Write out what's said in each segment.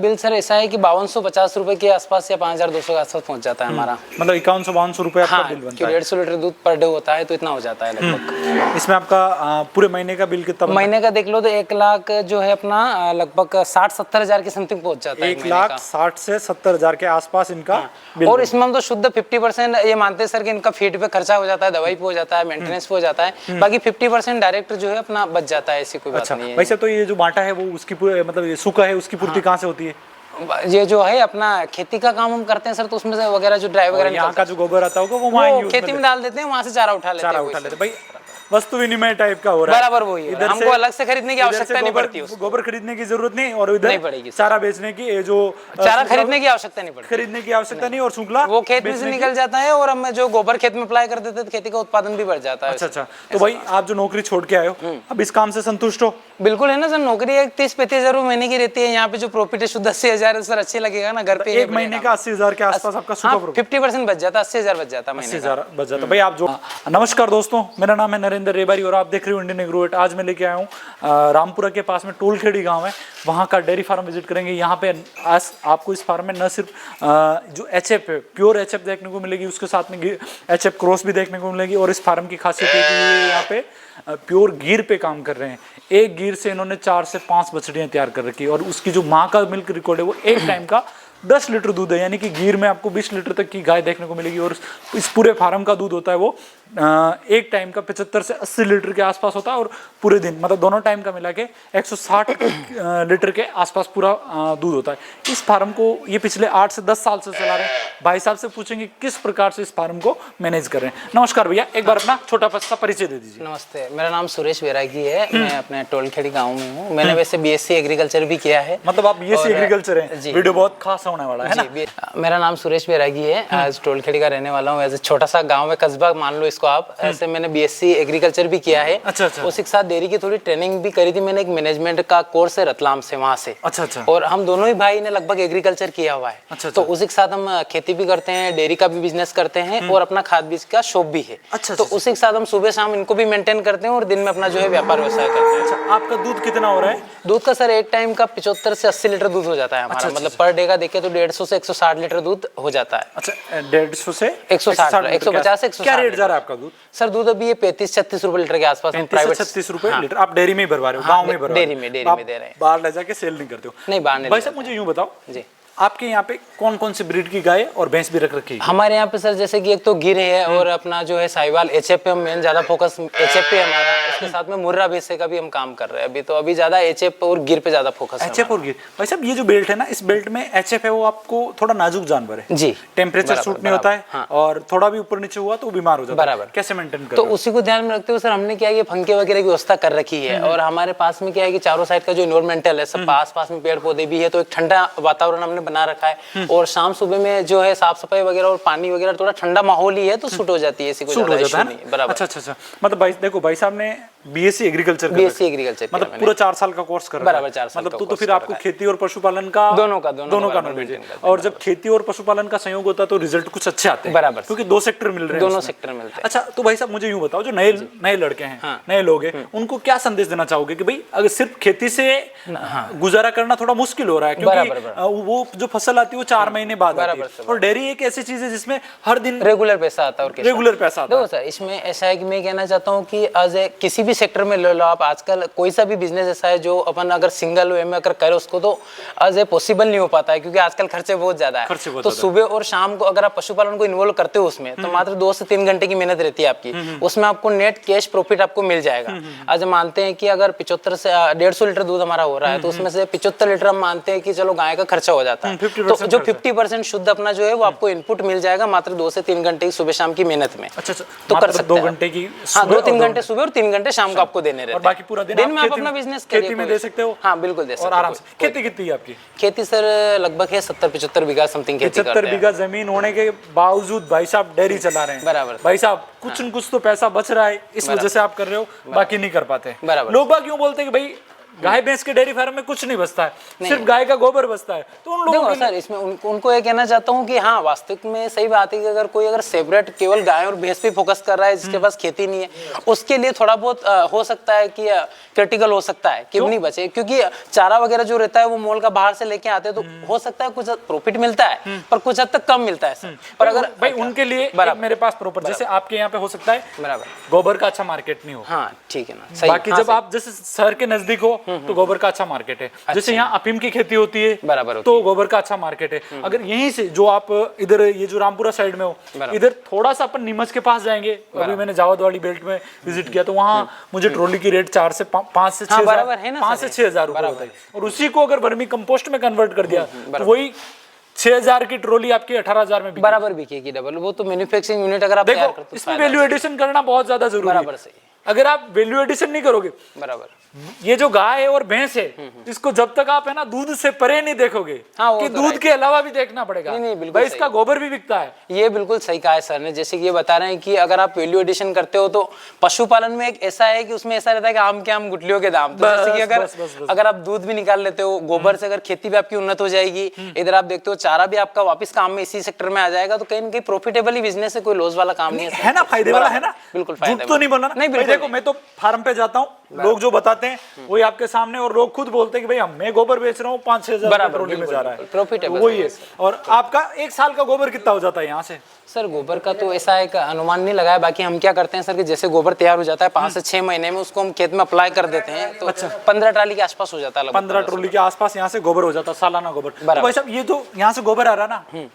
Bill sir ऐसा है कि 5250 रुपए के आसपास या 5200 के आसपास पहुंच जाता है हमारा। मतलब 5100-5200 रुपए आपका हाँ, बिल बनता है। 150 लीटर दूध पर डे होता है तो इतना हो जाता है लगभग। इसमें आपका पूरे महीने का बिल कितना बनता है? महीने का देख लो तो 1 लाख जो है अपना लगभग 60-70 हजार के समथिंग पहुंच जाता है 1,60,000 से 70,000 के आसपास इनका बिल। और इसमें हम तो शुद्ध 50% ये मानते हैं सर कि इनका फीड पे खर्चा हो जाता है, दवाई पे हो जाता है, मेंटेनेंस पे हो जाता है, बाकी 50% डायरेक्ट जो है अपना बच जाता है, ऐसी कोई बात नहीं है। वैसे तो ये जो बाटा है वो उसकी मतलब ये सूखा है, उसकी पूर्ति कहाँ से होती है? ये जो है अपना खेती का काम हम करते हैं सर, तो उसमें से वगैरह जो ड्राई वगैरह यहाँ का जो गोबर आता होगा वो वहाँ खेती में डाल देते हैं, वहाँ से चारा उठा लेते हैं। भाई वस्तु विनिमय टाइप का हो रहा है, बराबर वही है। हमको अलग से खरीदने की आवश्यकता नहीं पड़ती, गोबर खरीदने की जरूरत नहीं, और इधर चारा बेचने की जो चारा खरीदने की आवश्यकता नहीं पड़ती, खरीदने की आवश्यकता नहीं, और शुक्ला वो खेत में से निकल जाता है, और हम जो गोबर खेत में अप्लाई कर देते हैं खेती का उत्पादन भी बढ़ जाता है। अच्छा, तो भाई आप जो नौकरी छोड़ के आए हो, अब इस काम से संतुष्ट हो? बिल्कुल है ना सर, नौकरी 30-35 हजार महीने की रहती है, यहाँ पे जो प्रॉफिट है शुद्ध 80,000 सर, अच्छे लगेगा ना घर पे। एक महीने का 80,000 के आसपास आपका सूखा प्रॉफिट 50% बच जाता है, 80,000 बच जाता है, 80,000 बच जाता है। भाई आप जो नमस्कार दोस्तों, मेरा नाम है नरेंद्र रेबारी और आप देख रहे हो इंडियन एग्रोवेट। आज मैं लेके आया हूँ रामपुरा के पास में टोलखेड़ी गांव है, वहाँ का डेयरी फार्म विजिट करेंगे। यहाँ पे आज आपको इस फार्म में न सिर्फ जो HF है, प्योर HF देखने को मिलेगी, उसके साथ में HF क्रॉस भी देखने को मिलेगी। और इस फार्म की खासियत है कि ये यहाँ पे प्योर गिर पे काम कर रहे हैं। एक गिर से इन्होंने 4 से 5 बछड़ियाँ तैयार कर रखी है, और उसकी जो माँ का मिल्क रिकॉर्ड है वो एक टाइम का 10 लीटर दूध है, यानी कि गिर में आपको 20 लीटर तक की गाय देखने को मिलेगी। और इस पूरे फार्म का दूध होता है वो एक टाइम का 75 से 80 लीटर के आसपास होता है, और पूरे दिन मतलब दोनों टाइम का मिला के 160 लीटर के आसपास पूरा दूध होता है। इस फार्म को ये पिछले 8 से 10 साल से चला रहे हैं। भाई साहब से पूछेंगे किस प्रकार से इस फार्म को मैनेज कर रहे हैं। नमस्कार भैया, एक बार अपना छोटा सा परिचय दे दीजिए। नमस्ते, मेरा नाम सुरेश बैरागी है, मैं अपने टोलखेड़ी गाँव में हूँ। मैंने वैसे BSc एग्रीकल्चर भी किया है। मतलब आप BSc एग्रीकल्चर है, वीडियो बहुत खास होने वाला है ना। मेरा नाम सुरेश बैरागी है, आज टोलखेड़ी का रहने वाला हूँ। ऐसे छोटा सा गाँव है, कस्बा मान लो इसको आप। ऐसे मैंने BSc एग्रीकल्चर भी किया है। अच्छा। उसी के साथ डेयरी की थोड़ी ट्रेनिंग भी करी थी मैंने, एक मैनेजमेंट का कोर्स है रतलाम से, वहाँ से। अच्छा। और हम दोनों ही भाई ने लगभग एग्रीकल्चर किया हुआ है। अच्छा। तो उसी के साथ हम खेती भी करते हैं, डेयरी का भी बिजनेस करते हैं, और अपना खाद बीज का शॉप भी है। तो उसी के साथ हम सुबह शाम इनको भी मेंटेन करते हैं, और दिन में अपना जो है व्यापार व्यवसाय करते हैं। अच्छा, आपका दूध कितना हो रहा है? दूध का सर एक टाइम का 75 से 80 लीटर दूध हो जाता है हमारा। मतलब पर डे का देखे तो 150 से 160 लीटर दूध हो जाता है। अच्छा, 150 से 160, 150 से 160। क्या रेट जा रहा है आपका दूध? सर दूध अभी ये 35-36 रुपए लीटर के आसपास। 35-36 रुपए लीटर। आप डेयरी में ही भरवा रहे हो? गाँव में भरवा रहे हो? डेयरी में दे रहे हैं। बाहर ले जाके सेल नहीं करते हो? नहीं, बाहर नहीं। भाई साहब मुझे यूँ बताओ जी, आपके यहाँ पे कौन कौन सी ब्रीड की गाय और भैंस भी रख रखी है? हमारे यहाँ पे सर जैसे कि एक तो गिर है, और अपना जो है साहिवाल HF पे हम मेन ज्यादा फोकस HF पे हमारा। इसके साथ में मुर्रा भैंसे का भी हम काम कर रहे हैं अभी, तो अभी ज्यादा HF और गिर पे ज्यादा फोकस है। HF और गिर। भाई साहब ये जो बेल्ट है ना, इस बेल्ट में HF है वो आपको थोड़ा नाजुक जानवर है जी, टेम्परेचर सूट नहीं होता है, और थोड़ा भी ऊपर नीचे हुआ तो बीमार हो जाता है। बराबर। कैसे मेंटेन कर? तो उसी को ध्यान में रखते हुए सर हमने क्या है, पंखे वगैरह की व्यवस्था कर रखी है। और हमारे पास में क्या है कि चारों साइड का जो इन्वायरमेंटल है, सब पास में पेड़ पौधे भी है, तो एक ठंडा वातावरण हमने बना रखा है। और शाम सुबह में जो है साफ सफाई वगैरह और पानी वगैरह, थोड़ा ठंडा माहौल ही है तो सूट हो जाती है, सूट हो जाता है ना। बराबर। अच्छा। मतलब भाई देखो, भाई साहब ने BSc एग्रीकल्चर मतलब पूरा 4 साल का कोर्स कर बराबर 4 साल। मतलब तो फिर आपको खेती और पशुपालन का दोनों का नॉलेज है। और जब खेती और पशुपालन का संयोग होता है तो रिजल्ट कुछ अच्छे आते हैं। बराबर, क्योंकि 2 सेक्टर मिल रहे हैं, दोनों सेक्टर मिलते हैं। अच्छा, तो भाई साहब मुझे यूँ बताओ, जो नए लड़के हैं, नए लोग हैं, उनको क्या संदेश देना चाहोगे कि भाई अगर सिर्फ खेती से गुजारा करना थोड़ा मुश्किल हो रहा है, क्योंकि वो जो फसल आती है वो 4 महीने बाद आती है, और डेयरी एक ऐसी चीज है जिसमें हर दिन रेगुलर पैसा आता है। और रेगुलर पैसा आता है। देखो सर, इसमें ऐसा है कि मैं कहना चाहता हूँ कि आज किसी भी सेक्टर में ले लो आप, आजकल कोई सा भी बिजनेस ऐसा है जो अपन अगर सिंगल वे में अगर करें उसको, तो आज पॉसिबल नहीं हो पाता है, क्योंकि आजकल खर्चे बहुत ज्यादा है। तो सुबह और शाम को अगर आप पशुपालन को इन्वॉल्व करते हो उसमें, तो मात्र 2 से 3 घंटे की मेहनत रहती है आपकी, उसमें आपको नेट कैश प्रॉफिट आपको मिल जाएगा। आज मानते हैं कि अगर 75 से 150 लीटर दूध हमारा हो रहा है, तो उसमें से 75 लीटर हम मानते हैं कि चलो गाय का खर्चा हो जाता है, तो जो 50% शुद्ध अपना जो है वो आपको इनपुट मिल जाएगा मात्र 2 से 3 घंटे की सुबह शाम की मेहनत में। अच्छा, तो कर सकते 2 घंटे की, 2-3 घंटे सुबह और 3 घंटे शाम को आपको देने रहते हैं, और बाकी पूरा दिन में आप अपना बिजनेस खेती में दे सकते हो। हाँ बिल्कुल दे सकते हो, और आराम से। खेती कितनी है आपकी? खेती सर लगभग है 70-75 बीघा समथिंग खेती करते हैं। 75 बीघा जमीन होने के बावजूद भाई साहब डेयरी चला रहे हैं। बराबर। भाई साहब कुछ न कुछ तो पैसा बच रहा है, इस वजह से आप कर रहे हो, बाकी नहीं कर पाते। बराबर। लोग बाग क्यों बोलते हैं कि भाई गाय भैंस के डेयरी फार्म में कुछ नहीं बचता है, सिर्फ गाय का गोबर बचता है। तो उन लोगों देखो सर, इसमें उनको ये कहना चाहता हूँ कि हाँ, वास्तविक में सही बात है कि अगर कोई अगर सेपरेट केवल गाय और भैंस पे फोकस कर रहा है, जिसके पास खेती नहीं है, उसके लिए थोड़ा बहुत हो सकता है कि क्रिटिकल हो सकता है कि नहीं बचे, क्योंकि चारा वगैरह जो रहता है वो मोल का बाहर से लेके आते हैं, तो हो सकता है कुछ प्रॉफिट मिलता है पर कुछ हद तक कम मिलता है सर। पर अगर भाई उनके लिए एक मेरे पास प्रॉपर, जैसे आपके यहाँ पे हो सकता है बराबर गोबर का अच्छा मार्केट नहीं हो, हाँ ठीक है ना, सही। बाकी जब आप जैसे शहर के नजदीक हो तो गोबर का अच्छा मार्केट है। जैसे यहाँ अफीम की खेती होती है बराबर, तो गोबर का अच्छा मार्केट है। अगर यहीं से जो आप इधर ये जो रामपुरा साइड में हो, इधर थोड़ा सा अपन नीमच के पास जाएंगे, अभी मैंने जावद वाली बेल्ट में विजिट किया तो वहाँ मुझे ट्रॉली की रेट 5 से 6 हजार रुपए होता है, और उसी को अगर वर्मी कंपोस्ट में कन्वर्ट कर दिया तो वही 6,000 की ट्रॉली आपकी 18,000 में बराबर बिकेगी डबल। वो तो मैन्युफैक्चरिंग यूनिट अगर आप तैयार करते हो, इसमें वैल्यू एडिशन करना बहुत ज्यादा जरूरी है। बराबर सही। अगर आप वैल्यू एडिशन नहीं करोगे, बराबर, ये जो गाय है और भैंस है, इसको जब तक आप है ना दूध से परे नहीं देखोगे, कि दूध के अलावा भी देखना पड़ेगा। नहीं, बिल्कुल भाई इसका गोबर भी बिकता है। ये बिल्कुल सही कहा है सर ने, जैसे कि ये बता रहे हैं कि अगर आप वैल्यू एडिशन करते हो तो पशुपालन में एक ऐसा है कि उसमें ऐसा रहता है कि आम के आम गुठलियों के दाम। तो जैसे कि अगर आप दूध भी निकाल लेते हो, गोबर से अगर खेती भी आपकी उन्नत हो जाएगी, इधर आप देखते हो चारा भी आपका वापस काम में इसी सेक्टर में आ जाएगा, तो कहीं ना कहीं प्रॉफिटेबल ही बिजनेस है, कोई लॉस वाला काम नहीं है ना, फायदे वाला है ना, बिल्कुल झूठ तो नहीं बोलना। नहीं भाई देखो, मैं तो फार्म पे जाता हूँ, लोग जो बताते हैं वही आपके सामने, और लोग खुद बोलते हैं कि भाई मैं गोबर बेच रहा हूँ 5-6 हजार ट्रॉली में जा रहा है, प्रॉफिटेबल वही है। और आपका एक साल का गोबर कितना हो जाता है यहाँ से? सर गोबर का तो ऐसा एक अनुमान नहीं लगाया, बाकी हम क्या करते हैं सर कि जैसे गोबर तैयार हो जाता है 5 से 6 महीने में उसको हम खेत में अप्लाई कर देते हैं, तो 15 ट्राली के आसपास हो जाता है, 15 ट्रॉली के आसपास यहाँ से गोबर हो जाता है, सालाना गोबर। तो भाई साहब, ये तो यहाँ से गोबर आ रहा है ना,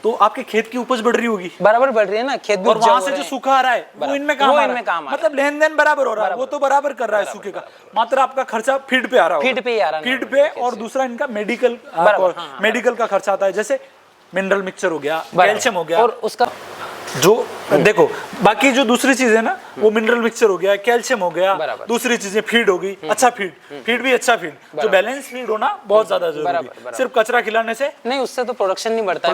तो आपके खेत की उपज बढ़ रही होगी, बराबर बढ़ रही है ना, खेत भी और वहां से जो सूखा आ रहा है वो इनमें काम आ रहा है, मतलब लेन देन बराबर हो रहा है, वो तो बराबर कर रहा है सूखे का, मात्र आपका खर्चा फीड पे आ रहा है, फीड पे ही आ रहा है, फीड पे। और दूसरा इनका मेडिकल का खर्चा आता है, जैसे मिनरल मिक्सचर हो गया, कैल्शियम हो गया, और उसका जो देखो बाकी जो दूसरी चीज है ना, वो मिनरल मिक्सचर हो गया, कैल्शियम हो गया, दूसरी चीजें फीड होगी, अच्छा फीड भी अच्छा फीड, जो बैलेंस फीड होना बहुत ज्यादा जरूरी है। सिर्फ कचरा खिलाने से नहीं, उससे तो प्रोडक्शन नहीं बढ़ता,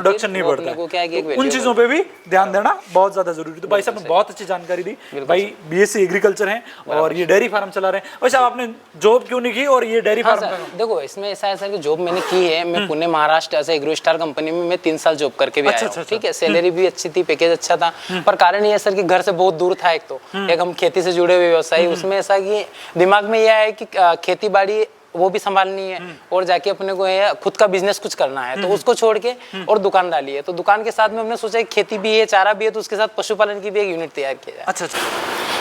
उन चीजों पे भी ध्यान देना बहुत ज्यादा जरूरी है। तो भाई साहब ने बहुत अच्छी जानकारी दी, भाई बीएससी एग्रीकल्चर है और ये डेयरी फार्म चला रहे हैं। भाई साहब, आपने जॉब क्यों नहीं की और ये डेयरी फार्म? देखो इसमें ऐसा है सर कि जॉब मैंने की है, मैं पुणे महाराष्ट्र ऐसे एग्रो स्टार कंपनी में मैं 3 साल जॉब करके भी आया हूं, ठीक है, सैलरी भी अच्छी थी, पैकेज अच्छा था, पर कारण ये सर कि घर से बहुत दूर था, एक हम खेती से जुड़े हुए व्यवसायी, उसमें ऐसा कि दिमाग में यह है कि खेती बाड़ी वो भी संभालनी है और जाके अपने को है खुद का बिजनेस कुछ करना है, तो उसको छोड़ के और दुकान डाली है, तो दुकान के साथ में हमने सोचा खेती भी है, चारा भी है, तो उसके साथ पशुपालन की भी एक यूनिट तैयार किया जाए। अच्छा,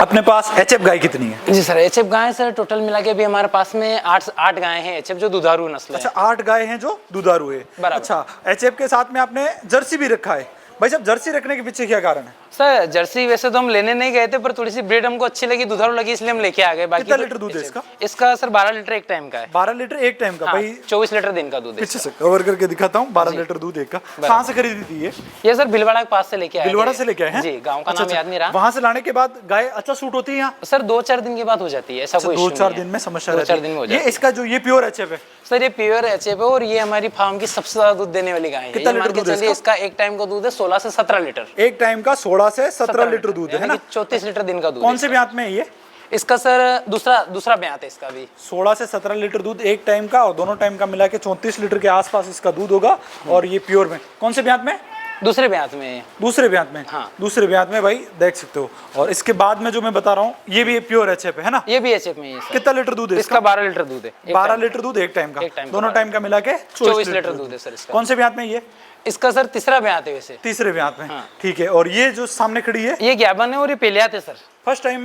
अपने पास एचएफ गाय कितनी है? जी सर, एचएफ गाय सर टोटल मिला के अभी हमारे पास में 8 गाय हैं एचएफ, जो दुधारू नस्ल है। अच्छा, 8 गाय हैं जो दुधारू है। अच्छा, एचएफ के साथ में आपने जर्सी भी रखा है। भाई साहब, जर्सी रखने के पीछे क्या कारण है? सर जर्सी वैसे तो हम लेने नहीं गए थे, पर थोड़ी सी ब्रीड हमको अच्छी लगी, दुधारू लगी, इसलिए हम लेके आ गए। बाकी कितना लीटर दूध है इसका? इसका सर 12 लीटर एक टाइम का है। 12 लीटर एक टाइम का? भाई 24 लीटर दिन का दूध है। पीछे से कवर करके दिखाता हूँ, 12 लीटर दूध एक का। कहाँ से खरीदी थी ये सर भीलवाड़ा के पास से लेके आए। भीलवाड़ा से लेके आए हैं? जी, गाँव का नाम याद नहीं रहा। वहाँ से लाने के बाद गाय अच्छा सूट होती है यहाँ? सर 2-4 दिन के बाद हो जाती है, ऐसा कोई 2-4 दिन में समस्या रहती है। 2-4 दिन में हो जाती है। ये इसका जो ये प्योर एचएफ है सर, ये प्योर एचएफ है और ये हमारी फार्म की सबसे ज्यादा दूध देने वाली गाय है। कितना लीटर दूध है इसका? एक टाइम का दूध है 16 से 17 लीटर। एक टाइम का 16 से 17 लीटर दूध है ना? 34 लीटर दिन का दूध। कौन से ब्यात में है ये? इसका सर दूसरा ब्यात है इसका भी। 16 से 17 लीटर दूध एक टाइम का, और दोनों टाइम का मिला के 34 लीटर के आसपास इसका दूध होगा। और ये प्योर में कौन से ब्यात में? दूसरे ब्यात में। दूसरे ब्यात में? हाँ, दूसरे ब्यात में भाई देख सकते हो। और इसके बाद में जो मैं बता रहा हूँ, ये भी प्योर एचएफ है ना? ये भी एचएफ में है। कितना लीटर दूध है इसका? 12 लीटर दूध है। 12 लीटर दूध एक टाइम का, दोनों टाइम का मिला के 24 लीटर दूध है सर इसका। कौन से ब्यात में ये? इसका सर तीसरा ब्यात है वैसे। तीसरे ब्यात में, ठीक है। और ये जो सामने खड़ी है, ये ग्याबन है और ये पेलियात है सर। फर्स्ट टाइम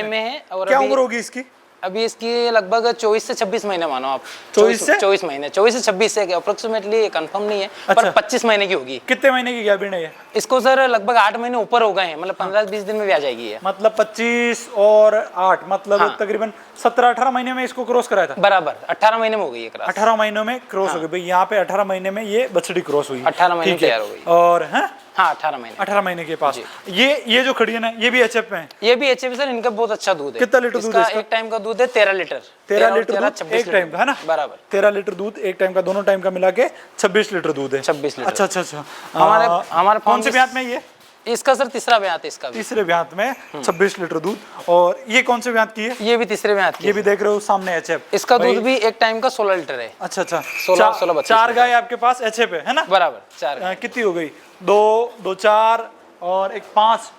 में है। और क्या उम्र होगी इसकी? अभी इसकी लगभग 24 से 26 महीने मानो आप। 24 महीने, 24 से 26 से अप्रोक्सीमेटली, कंफर्म नहीं है। अच्छा। पर 25 महीने की होगी। कितने महीने की गैबिन है ये? इसको सर लगभग 8 महीने ऊपर हो गए हैं, मतलब 15-20 दिन में भी आ जाएगी ये। मतलब 25 और 8 मतलब तकरीबन 17-18 महीने में इसको क्रॉस कराया था। बराबर 18 महीने में हो गई है क्रॉस। 18 महीनों में क्रॉस हो गई भाई। यहाँ पे 18 महीने में ये बछड़ी क्रॉस हुई। 18 महीने तैयार हो गई। और है हाँ 18 महीने। 18 महीने के पास ये जो खड़ी है ना, ये भी एचएफ में है? ये भी एचएफ सर, इनका बहुत अच्छा दूध है। कितना लीटर दूध है इसका? एक टाइम का दूध है 13 लीटर। 13 लीटर दूध एक टाइम का है ना? बराबर 13 लीटर दूध एक टाइम का, दोनों टाइम का मिला के 26 लीटर दूध है। 26 लीटर। अच्छा। हमारे कौन से ब्यात में ये? इसका सर तीसरा ब्यात है इसका भी। तीसरे ब्यात में 26 लीटर दूध। और ये कौन से ब्यात की है? ये भी तीसरे ब्यात की ये भी देख रहे हो सामने एचएफ। इसका दूध भी एक टाइम का 16 लीटर है। अच्छा अच्छा, 16 चार गाय आपके पास एचएफ है ना? बराबर, 4 कितनी हो गई? 2 4 और एक 5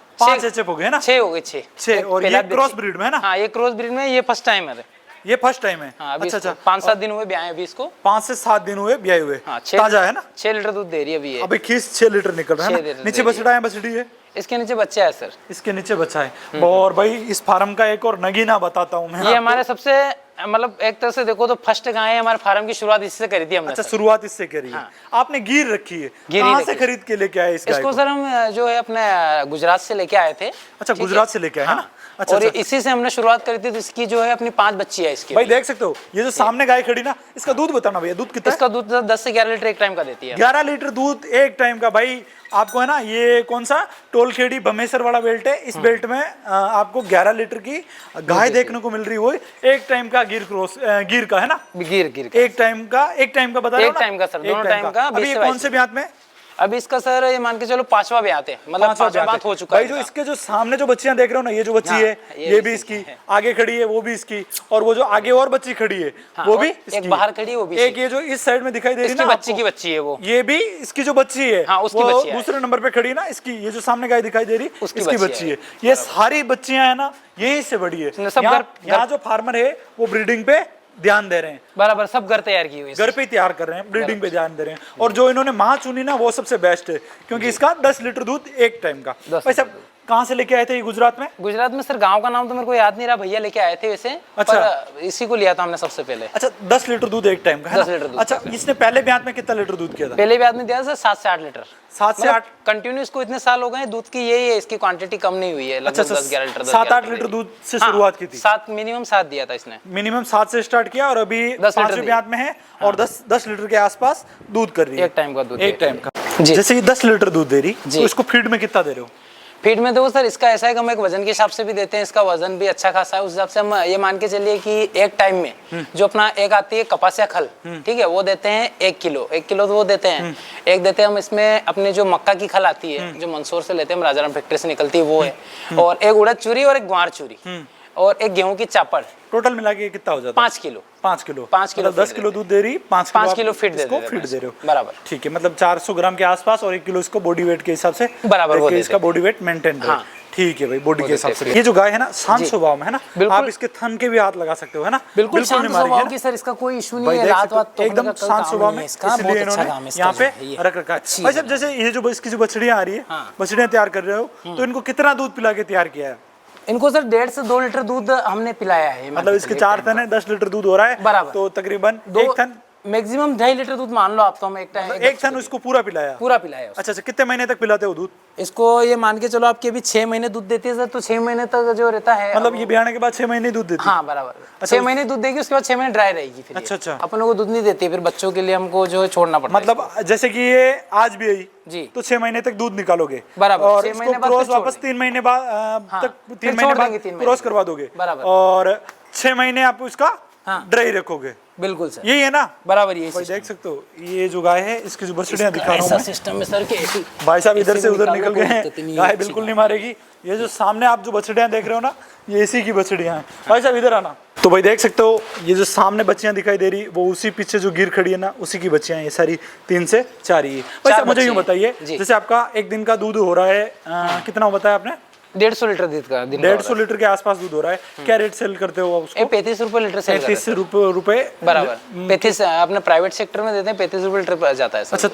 एचएफ हो गए ना? 6 हो गए, 6। और ये क्रॉस ब्रीड में है ना? हाँ, ये क्रॉस ब्रीड में, ये फर्स्ट टाइम है। ये फर्स्ट टाइम है। हाँ, अच्छा अच्छा, 5-7 दिन हुए ब्याए अभी इसको। 5 से 7 दिन हुए ब्याए हुए। हाँ, ताजा है ना? 6 लीटर दूध दे रही है अभी ये। अभी खीस 6 लीटर निकल रहा है ना? नीचे बछड़ा है, बछड़ी है? इसके नीचे बच्चा है सर। इसके नीचे बच्चा है। और भाई इस फार्म का एक और नगीना बताता हूँ मैं। ये हमारे सबसे, मतलब एक तरह से देखो तो फर्स्ट गाय है हमारे फार्म की, शुरुआत इससे करी थी हमने। अच्छा, शुरुआत इससे करी है। आपने गिर रखी है, कहाँ से खरीद के लेके आए इस गाय इसको? सर हम जो है अपने गुजरात से लेके आए थे। अच्छा, गुजरात से लेके आए है ना? अच्छा, और इसी से हमने शुरुआत करी थी। तो इसकी जो है अपनी 5 बच्ची है इसकी। भाई देख सकते हो, ये जो सामने गाय खड़ी ना, इसका दूध बताना भैया, दूध कितना? इसका दूध 10 से 11 लीटर एक टाइम का देती है। 11 लीटर दूध एक टाइम का। भाई आपको है ना, ये कौन सा टोलखेड़ी बमेसर वाला बेल्ट है, इस बेल्ट में आपको 11 लीटर की गाय देखने को मिल रही हो। एक टाइम का गिर का है ना? गिर एक टाइम का बता रहे हो ना? एक टाइम का सर, दोनों टाइम का। अभी ये कौन से ब्यात में? अभी इसका सर ये मान के चलो 5वां ब्यात है, मतलब 5वां ब्यात हो चुका है। भाई जो इसके जो सामने जो बच्चियां देख रहे हो ना, ये जो बच्ची है, ये भी इसकी, आगे खड़ी है वो भी इसकी, और वो जो आगे और बच्ची खड़ी है वो भी इसकी, एक बाहर खड़ी है वो भी, एक ये जो इस साइड में दिखाई दे रही है ना, बच्ची की बच्ची है वो, ये भी इसकी जो बच्ची है, हाँ, उसकी बच्ची है। दूसरे नंबर पे खड़ी है ना इसकी, ये जो सामने गाय दिखाई दे रही इसकी बच्ची है। ये सारी बच्चियां है ना, यही से बड़ी है। यहाँ जो फार्मर है वो ब्रीडिंग पे ध्यान दे रहे हैं, बराबर सब घर तैयार की हुई, घर पे तैयार कर रहे हैं, ब्रीडिंग पे ध्यान दे रहे हैं। और जो इन्होंने माँ चुनी ना, वो सबसे बेस्ट है, क्योंकि इसका 10 लीटर दूध एक टाइम का। भाई साहब कहाँ से लेके आए थे ये? गुजरात में? गुजरात में सर, गांव का नाम तो मेरे को याद नहीं रहा, भैया लेके आए थे वैसे। अच्छा, पर इसी को लिया था हमने सबसे पहले। अच्छा, 10 लीटर दूध एक टाइम का है 10 लीटर दूध। अच्छा, इसने पहले ब्यात में कितना लीटर दूध किया था? पहले ब्यात में दिया था 7 से 8 लीटर। 7 से 8 कंटिन्यू इसको इतने साल हो गए, दूध की यही है, इसकी क्वांटिटी कम नहीं हुई है। अच्छा, 10-11 लीटर, 7-8 लीटर दूध से शुरुआत की थी। 7 मिनिमम 7 दिया था इसने। मिनिमम 7 से स्टार्ट किया और अभी 5वें ब्यात में है और 10 लीटर के आसपास दूध कर रही है। एक टाइम का दूध, एक टाइम का। जैसे ये 10 लीटर दूध दे रही, तो इसको फीड में कितना दे रहे हो? फीड में देखो सर, इसका ऐसा है कि हम एक वजन के हिसाब से भी देते हैं, इसका वजन भी अच्छा खासा है। उस हिसाब से हम ये मान के चलिए कि एक टाइम में जो अपना एक आती है कपासिया खल, ठीक है, वो देते हैं 1 किलो। 1 किलो तो वो देते हैं। एक देते हैं हम इसमें अपने जो मक्का की खल आती है, जो मंदसौर से लेते हैं हम, राजाराम फैक्ट्री से निकलती है, वो है। और एक उड़द चूरी और एक ग्वार चूरी और एक गेहूं की चापड़। टोटल मिला के कितना हो जाता है? 5 किलो। 5 किलो, 5 किलो, 10 किलो दूध दे रही, 5 किलो फीड दे रहे हो। बराबर, ठीक है, मतलब 400 ग्राम के आसपास, और 1 किलो इसको बॉडी वेट के हिसाब से बराबर हो, इसका बॉडी वेट मेंटेन करो। ठीक है भाई, बॉडी के हिसाब से। ये जो गाय है ना, शांत स्वभाव में है ना, आप इसके थन के भी हाथ लगा सकते हो, है ना? बिल्कुल शांत स्वभाव की सर, इसका कोई इशू नहीं है। रात वात एकदम शांत स्वभाव में, इसलिए इन्होंने यहाँ पे रख रखा है। भाई साहब, जैसे ये जो इसकी जो बछड़ियाँ आ रही है, बछड़ियाँ तैयार कर रहे हो, तो इनको कितना दूध पिला के तैयार किया है? इनको सर 1.5 से 2 लीटर दूध हमने पिलाया है। मतलब इसके 4 थन है, 10 लीटर दूध हो रहा है बराबर, तो तकरीबन 1 थन, मैक्सिमम 2.5 लीटर दूध मान लो आप। तो हम एक टाइम 1 थन उसको पूरा पिलाया। अच्छा, कितने महीने तक पिलाते हो दूध इसको? ये मान के चलो आपके अभी 6 महीने दूध देती है सर, तो 6 महीने तक जो रहता है, मतलब ये ब्याने के बाद 6 महीने दूध देती है? हाँ बराबर, 6 महीने दूध देगी, उसके बाद 6 महीने ड्राई रहेगी फिर। अच्छा, अपन लोग को दूध नहीं देती, फिर बच्चों के लिए हमको जो छोड़ना पड़ता है। मतलब जैसे कि ये आज भी आई जी, तो 6 महीने तक दूध निकालोगे बराबर, और इसको क्रॉस वापस 3 महीने बाद तक 3 महीने बाद क्रॉस करवा दोगे और 6 महीने आप उसका ड्राई रखोगे। बिल्कुल सर, यही है ना? बराबर, यही देख सकते हो। ये जो गाय है, इसकी जो बछड़ियां दिखा रहा हूं मैं, सिस्टम में सर के भाई साहब इधर से उधर निकल गए हैं, गाय बिल्कुल नहीं मारेगी। ये जो सामने आप जो बछड़ियां देख रहे हो ना, ये इसी की बछड़ियां हैं। भाई साहब इधर आना। तो भाई देख सकते हो, ये जो सामने बच्चियां दिखाई दे रही, वो उसी पीछे जो गिर खड़ी है ना, उसी की बच्चियां, ये सारी 3 से 4 ही। भाई साहब मुझे यूँ बताइए, जैसे आपका एक दिन का दूध हो रहा है, कितना बताया आपने? 150 लीटर दूध का दिन, 150 लीटर के आसपास दूध हो रहा है। क्या रेट सेल करते हो उसको? 35 रुपए लीटर सेल करते हैं। 35 रुपए बराबर, 35 अपने प्राइवेट सेक्टर में देते हैं, 35 रुपए लीटर जाता है। अच्छा,